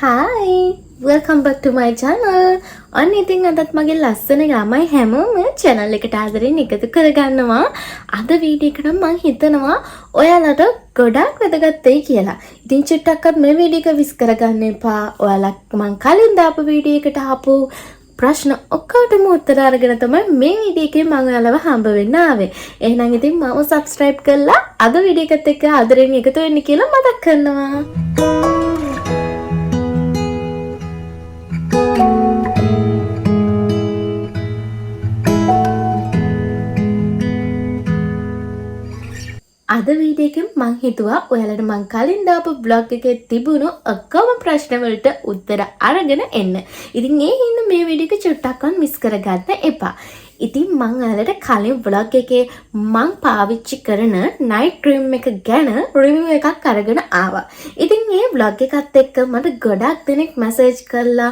Hi, welcome back to my channel. අන්න ඉතින් අදත් මගේ ලස්සන ළමයි හැමෝම channel එකට ආදරෙන් එකතු කරගන්නවා. අද වීඩියෝ එකට මම හිතනවා ඔයාලට ගොඩක් වැදගත් වෙයි කියලා. ඉතින් චුට්ටක්වත් මේ වීඩියෝ එක විස් කරගන්න එපා. ඔයාලා මම කලින් දාපු වීඩියෝ එකට ආපු ප්‍රශ්න ඔක්කොටම උත්තර අරගෙන තමයි මේ වීඩියෝ එකේ මම ඔයාලව හම්බ වෙන්න ආවේ. එහෙනම් ඉතින් මම subscribe කරලා අද වීඩියෝ එකත් එක්ක ආදරෙන් එකතු වෙන්න කියලා මතක් කරනවා. අද වීඩියෝ එකෙන් මං හිතුවා ඔයාලට මං කලින් දාපු බ්ලොග් එකේ තිබුණු ඔක්කොම ප්‍රශ්න වලට උත්තර අරගෙන එන්න. ඉතින් ඒ හින්දා මේ වීඩියෝ එක චුට්ටක්වත් මිස් කරගන්න එපා. ඉතින් මං ඔයාලට කලින් බ්ලොග් එකේ මං පාවිච්චි කරන නයිට් ක්‍රීම් එක ගැන රිවිව් එකක් අරගෙන ආවා. ඉතින් මේ බ්ලොග් එකත් එක්ක මට ගොඩක් දෙනෙක් මැසේජ් කරලා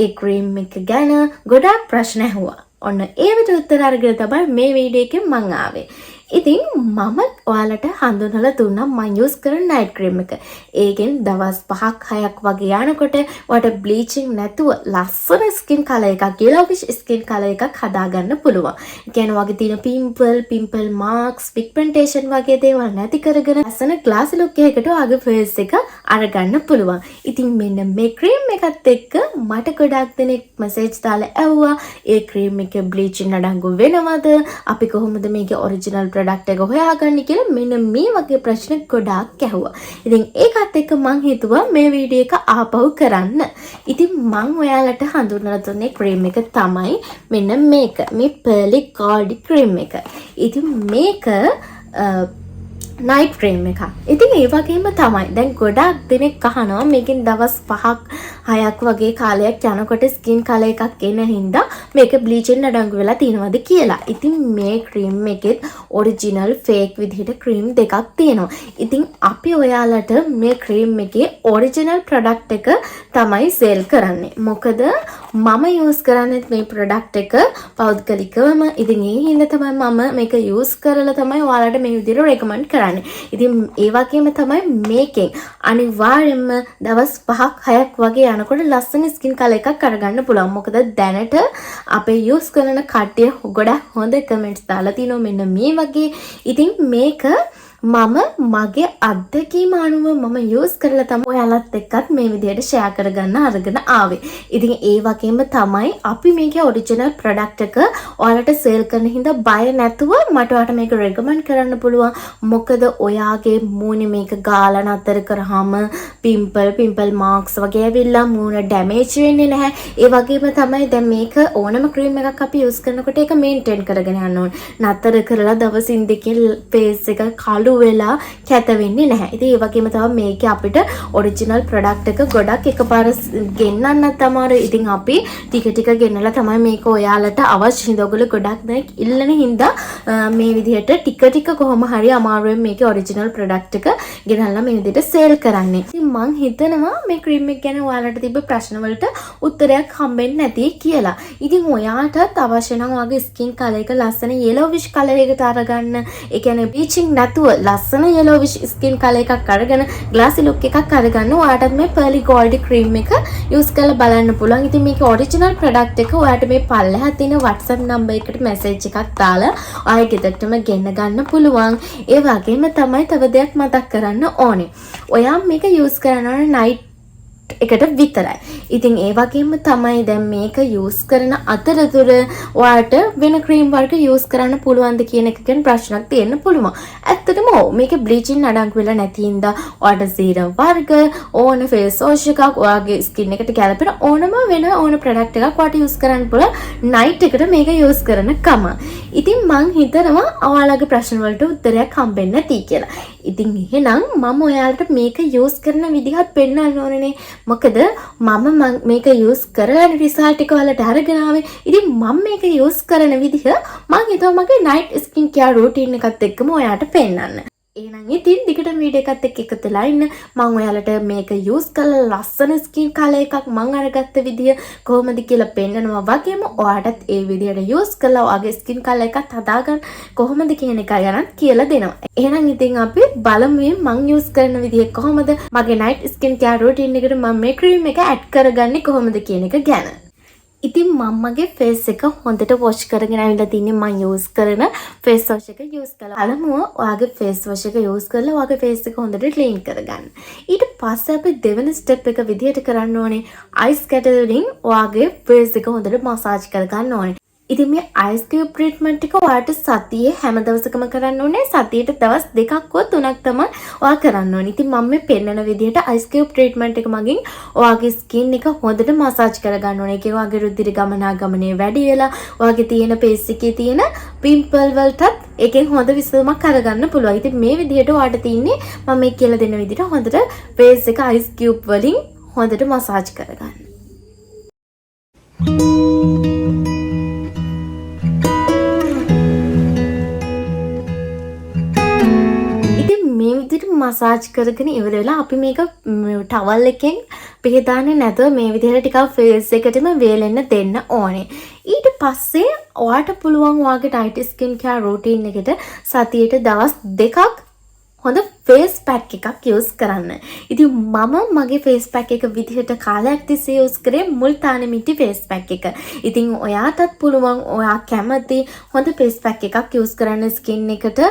ඒ ක්‍රීම් එක ගැන ගොඩක් ප්‍රශ්න ඇහුවා. ඔන්න ඒවට උත්තර අරගෙන තමයි මේ වීඩියෝ එකෙන් මං ආවේ. ඉතින් මම ඔයාලට හඳුන්වලා දුන්නා මම යූස් කරන නයිට් ක්‍රීම් එක. ඒකෙන් දවස් 5ක් 6ක් වගේ යනකොට ඔයාලට බ්ලීචින් නැතුව ලස්සන ස්කින් කලර් එකක්, යෙලෝවිෂ් ස්කින් කලර් එකක් හදාගන්න පුළුවන්. ඒ කියන්නේ වගේ තියෙන පිම්පල් මාක්ස්, පිග්මන්ටේෂන් වගේ දේවල් නැති කරගෙන ලස්සන ග්ලාසි ලුක් එකකට ඔයාගේ ෆේස් එක අරගන්න පුළුවන්. ඉතින් මෙන්න මේ ක්‍රීම් එකත් එක්ක මට ගොඩක් දෙනෙක් මැසේජ් දාලා ඇහුවා ඒ ක්‍රීම් එකේ බ්ලීචින් අඩංගු වෙනවද? අපි කොහොමද මේකේ ඔරිජිනල් ප්‍රොඩක්ට් එක හොයාගන්නේ කියලා මෙන්න මේ වගේ ප්‍රශ්න ගොඩාක් ඇහුවා. ඉතින් ඒකත් එක්ක මං හිතුවා මේ වීඩියෝ එක ආපහු කරන්න. ඉතින් මං ඔයාලට හඳුන්වලා දුන්නේ ක්‍රීම් එක තමයි මෙන්න මේක. මේ පර්ලි ගෝල්ඩ් ක්‍රීම් එක. ඉතින් මේක නයිට් ක්‍රීම් එකක්. ඉතින් ඒ වගේම තමයි දැන් ගොඩක් දෙනෙක් අහනවා මේකෙන් දවස් 5ක් 6ක් වගේ කාලයක් යනකොට ස්කින් කලර් එකක් එන හින්දා මේක බ්ලීචින් අඩංගු වෙලා තියෙනවද කියලා. ඉතින් මේ ක්‍රීම් එකෙත් ඔරිජිනල් ෆේක් විදිහට ක්‍රීම් දෙකක් තියෙනවා. ඉතින් අපි ඔයාලට මේ ක්‍රීම් එකේ ඔරිජිනල් ප්‍රොඩක්ට් එක තමයි සේල් කරන්නේ. මොකද මම යූස් කරන්නේ මේ ප්‍රොඩක්ට් එක පෞද්ගලිකවම. ඉතින් ඒ හින්දා තමයි මම මේක යූස් කරලා තමයි ඔයාලට මේ විදිහට රෙකමන්ඩ් කරන්නේ. ඉතින් ඒ වගේම තමයි මේකෙන් අනිවාර්යයෙන්ම දවස් 5ක් 6ක් වගේ යනකොට ලස්සන ස්කින් කලර් එකක් අරගන්න පුළුවන්. මොකද දැනට අපේ යූස් කරන කට්ටිය ගොඩක් හොඳ කමෙන්ට්ස් දාලා තිනවා මෙන්න මේ වගේ. ඉතින් මේක මම මගේ අත්දැකීම අනුව මම යූස් කරලා තමයි ඔයාලත් එක්කත් මේ විදිහට ෂෙයා කරගන්න අරගෙන ආවේ. ඉතින් ඒ වගේම තමයි අපි මේකේ ඔරිජිනල් ප්‍රොඩක්ට් එක ඔයාලට සේල් කරන හින්දා බය නැතුව මට ඔයාලට මේක රෙකමන්ඩ් කරන්න පුළුවන්. මොකද ඔයාගේ මූණේ මේක ගාලා නතර කරාම පිම්පල් මාක්ස් වගේ ඇවිල්ලා මූණ ඩැමේජ් වෙන්නේ නැහැ. ඒ වගේම තමයි දැන් මේක ඕනම ක්‍රීම් එකක් අපි යූස් කරනකොට ඒක මේන්ටේන් කරගෙන යන්න ඕනේ. නතර කරලා දවසින් දෙකකින් ෆේස් එක කළු වෙලා කැත වෙන්නේ නැහැ. ඉතින් ඒ වගේම තමයි මේකේ අපිට ඔරිජිනල් ප්‍රොඩක්ට් එක ගොඩක් එකපාර ගෙන්නන්නත් අමාරුයි. ඉතින් අපි ටික ගෙන්නලා තමයි මේක ඔයාලට අවශ්‍ය හින්දා ඔයගොල්ලෝ ගොඩක් දෙනෙක් ඉල්ලන හින්දා මේ විදිහට ටික කොහොම හරි අමාරුවෙන් මේකේ ඔරිජිනල් ප්‍රොඩක්ට් එක ගෙනල්ලා මේ විදිහට සේල් කරන්නේ. ඉතින් මං හිතනවා මේ ක්‍රීම් එක ගැන ඔයාලට තිබ්බ ප්‍රශ්න වලට උත්තරයක් හම්බෙන්නේ නැති කියලා. ඉතින් ඔයාටත් අවශ්‍ය නම් ඔයාගේ ස්කින් කලර් එක ලස්සන yellowish කලර් එකකට අරගන්න. ඒ කියන්නේ බ්ලීචින් නැතුව ලස්සන yellowish skin color එකක් අරගෙන glassy look එකක් අරගන්න ඔයාලට මේ pearly gold cream එක use කරලා බලන්න පුළුවන්. ඉතින් මේකේ original product එක ඔයාලට මේ පල්ලෙහා තියෙන WhatsApp number එකට message එකක් දාලා ආයෙ ගෙදරටම ගෙන්න ගන්න පුළුවන්. ඒ වගේම තමයි තව දෙයක් මතක් කරන්න ඕනේ. ඔයා මේක use කරනවා night එකට විතරයි. ඉතින් ඒ වගේම තමයි දැන් මේක යූස් කරන අතරතුර ඔයාලට වෙන ක්‍රීම් වර්ග යූස් කරන්න පුළුවන්ද කියන එක ගැන ප්‍රශ්නක් තියෙන්න පුළුවන්. ඇත්තටම මේක බ්ලීචින් අඩංගු වෙලා නැති හින්දා ඔයාලට සීරම් වර්ග ඕන ෆේස් වොෂ් එකක් ඔයාගේ ස්කින් එකට ගැලපෙන ඕනම වෙන ඕන ප්‍රොඩක්ට් එකක් ඔයාලට යූස් කරන්න පුළුවන් නයිට් එකට මේක යූස් කරන කම. ඉතින් මං හිතනවා ඔයාලගේ ප්‍රශ්න වලට උත්තරයක් හම්බෙන්න ඇති කියලා. ඉතින් එහෙනම් මම ඔයාලට මේක යූස් කරන විදිහත් පෙන්නන්න ඕනනේ. මොකද මම මේක යූස් කරලා රිසල්ට් එක ඔයාලට අරගෙන ආවේ. ඉතින් මම මේක යූස් කරන විදිහ මම හිතුවා මගේ නයිට් ස්කින් කෙයාර් රූටින් එකත් එක්කම ඔයාලට පෙන්නන්න. එහෙනම් ඉතින් දිගටම වීඩියෝ එකත් එක්ක එකතු වෙලා ඉන්න. මම ඔයාලට මේක යූස් කරලා ලස්සන ස්කින් කලර් එකක් මම අරගත්ත විදිය කොහොමද කියලා පෙන්නනවා. වගේම ඔයාලටත් ඒ විදියට යූස් කරලා ඔයාගේ ස්කින් කලර් එකත් හදාගන්න කොහොමද කියන එක ගැන කියලා දෙනවා. එහෙනම් ඉතින් අපි බලමු මම යූස් කරන විදිය කොහොමද, මගේ නයිට් ස්කින් කෙයාර් රූටින් එකට මම මේ ක්‍රීම් එක ඇඩ් කරගන්නේ කොහොමද කියන එක ගැන. ඉතින් මගේ ෆේස් එක හොඳට වොෂ් කරගෙන ඇවිල්ලා තින්නේ මම යූස් කරන ෆේස් වොෂ් එක යූස් කළා. අලමුව ඔයාගේ ෆේස් වොෂ් එක යූස් කරලා ඔයාගේ ෆේස් එක හොඳට ක්ලීන් කරගන්න. ඊට පස්සේ අපි දෙවෙනි ස්ටෙප් එක විදිහට කරන්න ඕනේ අයිස් කැටර් වලින් ඔයාගේ ෆේස් එක හොඳට මසාජ් කරගන්න ඕනේ. ඉතින් මේ අයිස් කියුබ් ට්‍රීට්මන්ට් එක ඔයාලට සතියේ හැම දවසකම කරන්න ඕනේ. සතියට දවස් 2ක් හෝ 3ක් තමයි ඔයා කරන්න ඕනේ. ඉතින් මම මේ පෙන්නන විදිහට අයිස් කියුබ් ට්‍රීට්මන්ට් එක මගින් ඔයාගේ ස්කින් එක හොඳට මසාජ් කරගන්න ඕනේ. ඒකේ ඔයාගේ රුධිර ගමනාගමනය වැඩි වෙලා ඔයාගේ තියෙන ෆේස් එකේ තියෙන පිම්පල් වලටත් ඒකෙන් හොඳ විසඳුමක් කරගන්න පුළුවන්. ඉතින් මේ විදිහට ඔයාලට තින්නේ මම මේ කියලා දෙන විදිහට හොඳට ෆේස් එක අයිස් කියුබ් වලින් හොඳට මසාජ් කරගන්න. මසාජ් කරගෙන ඉවර වෙලා අපි මේක ටවල් එකෙන් පිහදාන්නේ නැතුව මේ විදිහට ටිකක් ෆේස් එකටම වේලෙන්න දෙන්න ඕනේ. ඊට පස්සේ ඔයාට පුළුවන් ඔයාගේ නයිට් ස්කින් කෙයාර් රූටින් එකට සතියට දවස් 2ක් හොඳ ෆේස් පැක් එකක් යූස් කරන්න. ඉතින් මම මගේ ෆේස් පැක් එක විදිහට කාලයක් තිස්සේ යූස් කරේ මුල්තානි මිටි ෆේස් පැක් එක. ඉතින් ඔයාටත් පුළුවන් ඔයා කැමති හොඳ ෆේස් පැක් එකක් යූස් කරන්න ස්කින් එකට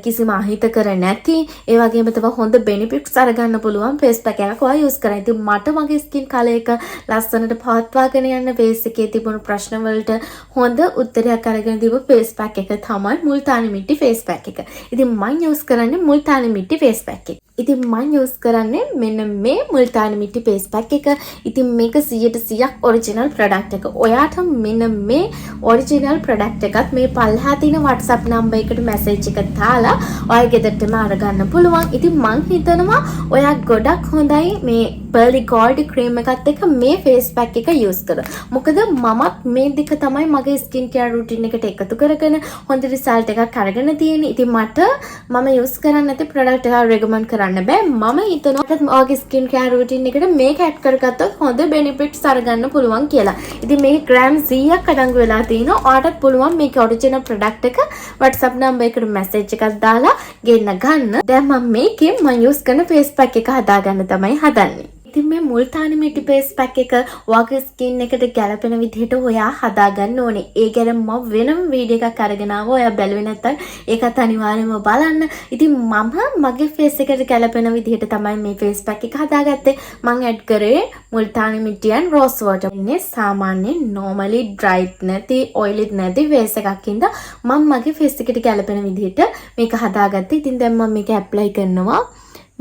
කිසිම අහිතකර නැති, ඒ වගේම තමයි හොඳ බෙනිෆිට්ස් අරගන්න පුළුවන් ෆේස් පැක් එකක් ඔයා යූස් කරා. ඉතින් මට මගේ ස්කින් කලර් එක ලස්සනට පවත්වාගෙන යන්න ෆේස් එකේ තිබුණු ප්‍රශ්න වලට හොඳ උත්තරයක් අරගෙන දීපු ෆේස් පැක් එක තමයි මුල්තානි මිටි ෆේස් පැක් එක. ඉතින් මම යූස් කරන්නේ මුල්තානි මිටි ෆේස් පැක් එක. ඉතින් මම යූස් කරන්නේ මෙන්න මේ මුල්තානි මිටි ෆේස් පැක් එක. ඉතින් මේක 100% ඔරිජිනල් ප්‍රොඩක්ට් එක. ඔයාට මෙන්න මේ ඔරිජිනල් ප්‍රොඩක්ට් එකත් මේ පල්හා තියෙන WhatsApp නම්බර් එකට මැසේජ් එක දාලා ඔයාගේ ගෙදරටම අරගන්න පුළුවන්. ඉතින් මං හිතනවා ඔයා ගොඩක් හොඳයි මේ pearly gold ක්‍රීම් එකත් එක්ක මේ ෆේස් පැක් එක යූස් කරා. මොකද මමත් මේ දෙක තමයි මගේ ස්කින් කෙයාර් රූටින් එකට එකතු කරගෙන හොඳ රිසල්ට් එකක් අරගෙන තියෙන්නේ. ඉතින් මම යූස් කරන්නේ නැති ප්‍රොඩක්ට් එකක් රෙකමන්ඩ් කරන්න බෑ. මම හිතනවා ඔයාගේ ස්කින් කෙයාර් රූටින් එකට මේක ඇඩ් කරගත්තොත් හොඳ බෙනිෆිට්ස් අරගන්න පුළුවන් කියලා. ඉතින් මේක ග්‍රෑම් 100ක් අඩංගු වෙලා තිනවා. ඔයාටත් පුළුවන් මේක ඔරිජිනල් ප්‍රොඩක්ට් එක WhatsApp නම්බර් එකට මැසේජ් එකක් දාලා ගෙන්න ගන්න. දැන් මම යූස් කරන ෆේස් පැක් එක හදාගන්න තමයි හදන්නේ. ඉතින් මේ මුල්තානි මිටි ෆේස් පැක් එක ඔයාගේ ස්කින් එකට ගැලපෙන විදිහට ඔයා හදාගන්න ඕනේ. ඒ ගැන මම වෙනම වීඩියෝ එකක් අරගෙන ආවා. ඔයා බැලුවේ නැත්නම් ඒකත් අනිවාර්යයෙන්ම බලන්න. ඉතින් මම මගේ ෆේස් එකට ගැලපෙන විදිහට තමයි මේ ෆේස් පැක් එක හදාගත්තේ. මම ඇඩ් කරේ මුල්තානි මිටි and රෝස් වෝටර්. ඉන්නේ සාමාන්‍ය normally dry නැති oily නැති ෆේස් එකක් ඉඳලා මම මගේ ෆේස් එකට ගැලපෙන විදිහට මේක හදාගත්තේ. ඉතින් දැන් මම මේක ඇප්ලයි කරනවා.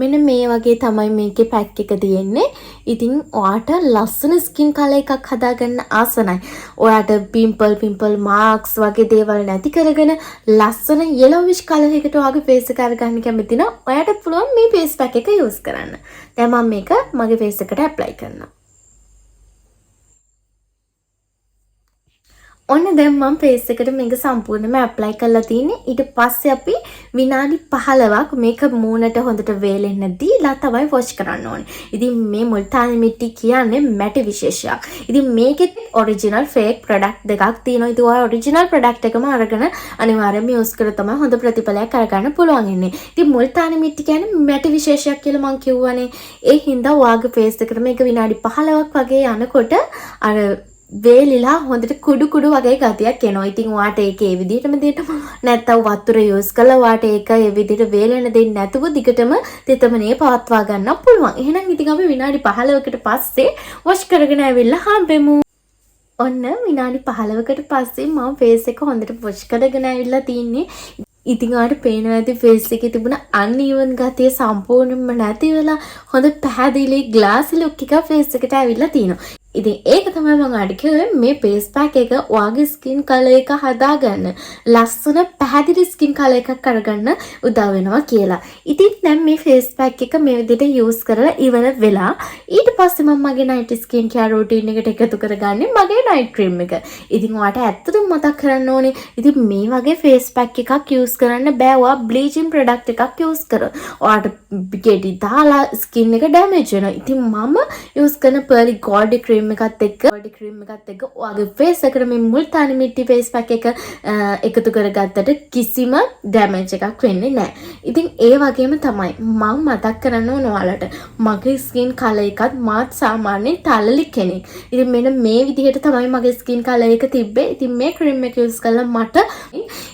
මෙන්න මේ වගේ තමයි මේකේ පැක් එක තියෙන්නේ. ඉතින් ඔයාට ලස්සන ස්කින් කලර් එකක් හදාගන්න ආසනයි. ඔයාට පිම්පල් මාක්ස් වගේ දේවල් නැති කරගෙන ලස්සන yellowish කලර් එකකට ඔයාගේ ෆේස් එක අරගන්න කැමති නම් ඔයාට පුළුවන් මේ ෆේස් පැක් එක යූස් කරන්න. දැන් මම මේක මගේ ෆේස් එකට ඇප්ලයි කරනවා. ඔන්න දැන් මම ෆේස් එකට මේක සම්පූර්ණයෙන්ම ඇප්ලයි කරලා තින්නේ. ඊට පස්සේ අපි විනාඩි 15ක් මේක මූණට හොඳට වේලෙන්න දීලා තමයි වොෂ් කරන්න ඕනේ. ඉතින් මේ මුල්තානි මිටි කියන්නේ මැටි විශේෂයක්. ඉතින් මේකෙත් ඔරිජිනල් ෆේක් ප්‍රොඩක්ට් දෙකක් තියෙනවා. ඉතින් ඔය ඔරිජිනල් ප්‍රොඩක්ට් එකම අරගෙන අනිවාර්යයෙන්ම යූස් කරලා තමයි හොඳ ප්‍රතිඵලයක් අරගන්න පුළුවන් ඉන්නේ. ඉතින් මුල්තානි මිටි කියන්නේ මැටි විශේෂයක් කියලා මම කියුවානේ. ඒ හින්දා ඔයාගේ ෆේස් එකට මේක විනාඩි 15ක් වගේ යනකොට අර වේලිලා හොඳට කුඩු වගේ ගතියක් එනවා. ඉතින් ඔයාට ඒක ඒ විදිහටම දෙන්න නැත්නම් වතුර යූස් කරලා ඔයාට ඒක ඒ විදිහට වේලෙන්න දෙන්නේ නැතුව දිගටම තෙතමනේ පවත්වා ගන්න පුළුවන්. එහෙනම් ඉතින් අපි විනාඩි 15කට පස්සේ වොෂ් කරගෙන ආවිල්ලා හම්බෙමු. ඔන්න විනාඩි 15කට පස්සේ මම ෆේස් එක හොඳට වොෂ් කරගෙන ආවිල්ලා තින්නේ. ඉතින් ඔයාලට පේනවා ඇති ෆේස් එකේ තිබුණ අන්ಈවන් ගතිය සම්පූර්ණයෙන්ම නැති වෙලා හොඳ පැහැදිලි ග්ලාසි ලුක් එකක් ෆේස් එකට ඇවිල්ලා තිනවා. ඉතින් ඒක තමයි මම අර කිව්වේ මේ ෆේස් පැක් එක ඔයාගේ ස්කින් කලර් එක හදාගන්න ලස්සන පැහැදිලි ස්කින් කලර් එකක් අරගන්න උදව් වෙනවා කියලා. ඉතින් දැන් මේ ෆේස් පැක් එක මේ විදිහට යූස් කරලා ඉවර වෙලා ඊට පස්සේ මම මගේ නයිට් ස්කින් කෙයාර් රූටින් එකට එකතු කරගන්නේ මගේ නයිට් ක්‍රීම් එක. ඉතින් ඔයාට ඇත්තටම මතක් කරන්න ඕනේ ඉතින් මේ වගේ ෆේස් පැක් එකක් යූස් කරන්න බෑ ඔයා බ්ලීචින් ප්‍රොඩක්ට් එකක් යූස් කරා. ඔයාට ගෙඩි දාලා ස්කින් එක ඩැමේජ් වෙනවා. ඉතින් මම යූස් කරන පර්ලි ගෝල්ඩි ක්‍රීම් එකත් එක්ක ඔයාගේ ෆේස් එකට මේ මුල්තානි මිටි ෆේස් පැක් එක එකතු කරගත්තට කිසිම ඩැමේජ් එකක් වෙන්නේ නැහැ. ඉතින් ඒ වගේම තමයි මම මතක් කරන්න ඕන ඔයාලට මගේ ස්කින් කලර් එකත් මාත් සාමාන්‍යයෙන් තලලි කෙනෙක්. ඉතින් මෙන්න මේ විදිහට තමයි මගේ ස්කින් කලර් එක තිබ්බේ. ඉතින් මේ ක්‍රීම් එක යූස් කළා මට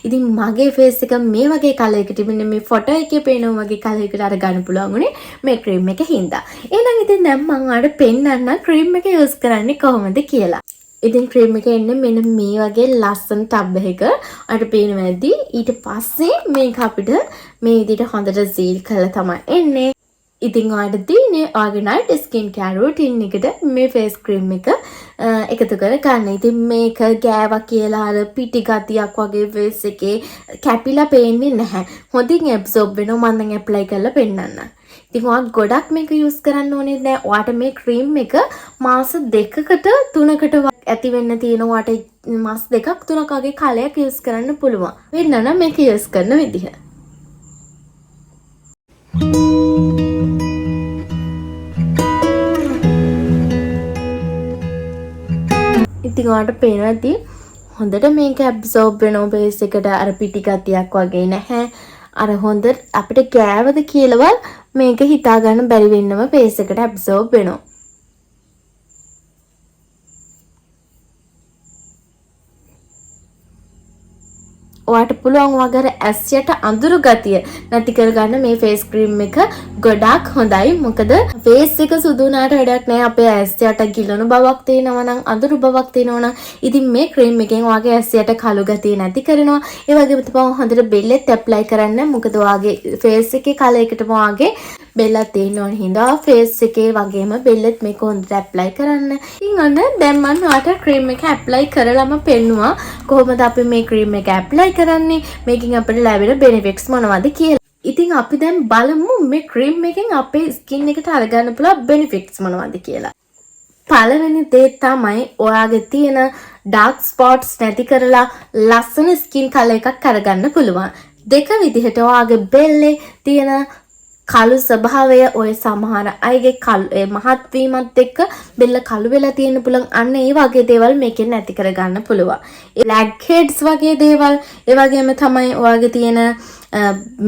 ඉතින් මගේ ෆේස් එක මේ වගේ කලර් එකකට මෙන්න මේ ෆොටෝ එකේ පේන වගේ කලර් එකකට අරගන්න පුළුවන් උනේ මේ ක්‍රීම් එක හින්දා. එහෙනම් ඉතින් දැන් මම ඔයාලට පෙන්නන්න ක්‍රීම් එක යූස් කරන්නේ කොහොමද කියලා. ඉතින් ක්‍රීම් එක එන්නේ මෙන්න මේ වගේ ලස්සන ටබ් එකක අර පේනවා ඇති. ඊට පස්සේ මේක අපිට මේ විදිහට හොඳට සීල් කරලා තමයි එන්නේ. ඉතින් ඔයාලට තියෙන්නේ ඔයාගේ නයිට් ස්කින් කෙයාර් රූටින් එකට මේ ෆේස් ක්‍රීම් එක එකතු කර ගන්න. ඉතින් මේක ගෑවා කියලා අර පිටි ගතියක් වගේ ෆේස් එකේ කැපිලා පේන්නේ නැහැ. හොඳින් ඇබ්සෝබ් වෙනවා. මම දැන් ඇප්ලයි කරලා පෙන්නන්න. ඉතින් ඔයා ගොඩක් මේක යූස් කරන්න ඕනේ නැහැ. ඔයාට මේ ක්‍රීම් එක මාස 2කට 3කට ඇති වෙන්න තියෙන ඔයාට මාස 2ක් 3ක වගේ කාලයක් යූස් කරන්න පුළුවන්. වෙන්න නම් මේක යූස් කරන විදිහ. ඉතින් ඔයාට පේනවා ඇති හොඳට මේක ඇබ්සෝබ් වෙනවා බේස් එකට අර පිටි ගතියක් වගේ නැහැ. අර හොඳ අපිට ගෑවද කියලාවත් මේක හිතා ගන්න බැරි වෙන්නම ෆේස් එකට ඇබ්සෝබ් වෙනවා. ඔයාට පුළුවන් වගේ ඇස් යට අඳුරු ගතිය නැති කරගන්න මේ ෆේස් ක්‍රීම් එක ගොඩාක් හොඳයි. මොකද ෆේස් එක සුදු වුණාට වැඩක් නැහැ. අපේ ඇස් යට ගිලුණු බවක් තියෙනවා නම් අඳුරු බවක් තියෙනවා නම් ඉතින් මේ ක්‍රීම් එකෙන් ඔයාගේ ඇස් යට කළු ගතිය නැති කරනවා. ඒ වගේම තමයි හොඳට බෙල්ලෙත් ඇප්ලයි කරන්න. මොකද ඔයාගේ ෆේස් එකේ කලර් එකටම ඔයාගේ බෙල්ලක් තියෙන ඕන හින්දා ෆේස් එකේ වගේම බෙල්ලෙත් මේක හොඳට ඇප්ලයි කරන්න. ඉතින් අන්න දැන් මම ඔයාලට ක්‍රීම් එක ඇප්ලයි කරලාම පෙන්නුවා කොහොමද අපි මේ ක්‍රීම් එක ඇප්ලයි කරන්නේ මේකෙන් අපිට ලැබෙන බෙනිෆිට්ස් මොනවද කියලා. ඉතින් අපි දැන් බලමු මේ ක්‍රීම් එකෙන් අපේ ස්කින් එකට අරගන්න පුළුවන් බෙනිෆිට්ස් මොනවද කියලා. පළවෙනි දේ තමයි ඔයාගේ තියෙන ඩාර්ක් ස්පොට්ස් නැති කරලා ලස්සන ස්කින් කලර් එකක් අරගන්න පුළුවන්. දෙක විදිහට ඔයාගේ බෙල්ලේ තියෙන කළු ස්වභාවය ඔය සමහර අයගේ මහත් වීමත් එක්ක බෙල්ල කළු වෙලා තියෙන පුළුවන්. අන්න ඒ වගේ දේවල් මේකෙන් නැති කරගන්න පුළුවන්. බ්ලැක් හෙඩ්ස් වගේ දේවල් ඒ වගේම තමයි ඔයාගේ තියෙන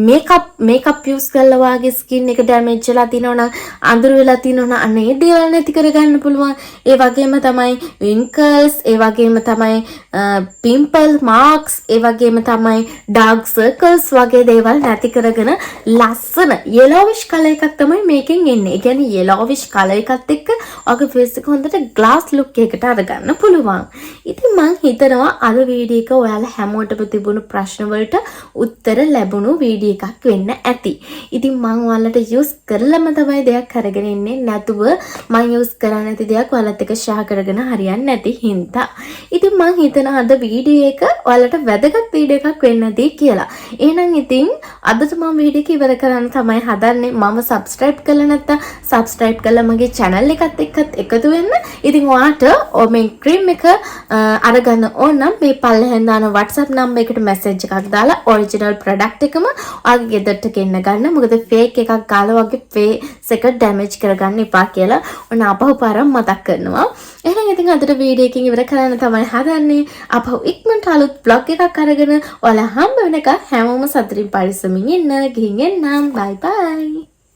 මේකප් යූස් කරලා වාගේ ස්කින් එක ඩැමේජ් වෙලා තිනවනම් අඳුර වෙලා තිනවනම් අන්න ඒ දේවල් නැති කරගන්න පුළුවන්. ඒ වගේම තමයි wrinkles, ඒ වගේම තමයි pimple marks, ඒ වගේම තමයි dark circles වගේ දේවල් නැති කරගෙන ලස්සන yellowish color එකක් තමයි මේකෙන් එන්නේ. ඒ කියන්නේ yellowish color එකත් එක්ක ඔයාගේ face එක හොඳට glass look එකකට අරගන්න පුළුවන්. ඉතින් මම හිතනවා අද වීඩියෝ එක ඔයාලා හැමෝටම තිබුණු ප්‍රශ්න වලට උත්තර ලැබුණු වීඩියෝ එකක් වෙන්න ඇති. ඉතින් මම ඔයාලට යූස් කරලම තමයි දෙයක් අරගෙන ඉන්නේ. නැතුව මම යූස් කරන්නේ නැති දෙයක් ඔයාලත් එක්ක ෂෙයා කරගෙන හරියන්නේ නැති හින්දා. ඉතින් මම හිතනවා අද වීඩියෝ එක ඔයාලට වැදගත් වීඩියෝ එකක් වෙන්න ඇති කියලා. එහෙනම් ඉතින් අදට මම වීඩියෝ එක ඉවර කරන්න තමයි හදන්නේ. මම subscribe කරලා නැත්නම් subscribe කරලා මගේ channel එකත් එක්කත් එකතු වෙන්න. ඉතින් ඔයාට මේ ක්‍රීම් එක අරගන්න ඕන නම් මේ පල්ලෙහෙන් දාන WhatsApp number එකට message එකක් දාලා original product එකම ඔයාගේ ගෙදරට ගෙන්න ගන්න. මොකද fake එකක් ගාලා වගේ face එක damage කරගන්න එපා කියලා ඔන්න අපහු පාරක් මතක් කරනවා. එහෙනම් ඉතින් අදට වීඩියෝ එකකින් ඉවර කරන්න තමයි හදන්නේ. අපහු ඉක්මනට අලුත් vlog එකක් අරගෙන ඔයාලා හම්බ වෙනකන් හැමෝම සතුටින් පරිස්සමින් ඉන්න. ගිහින් එන්නම්. bye bye.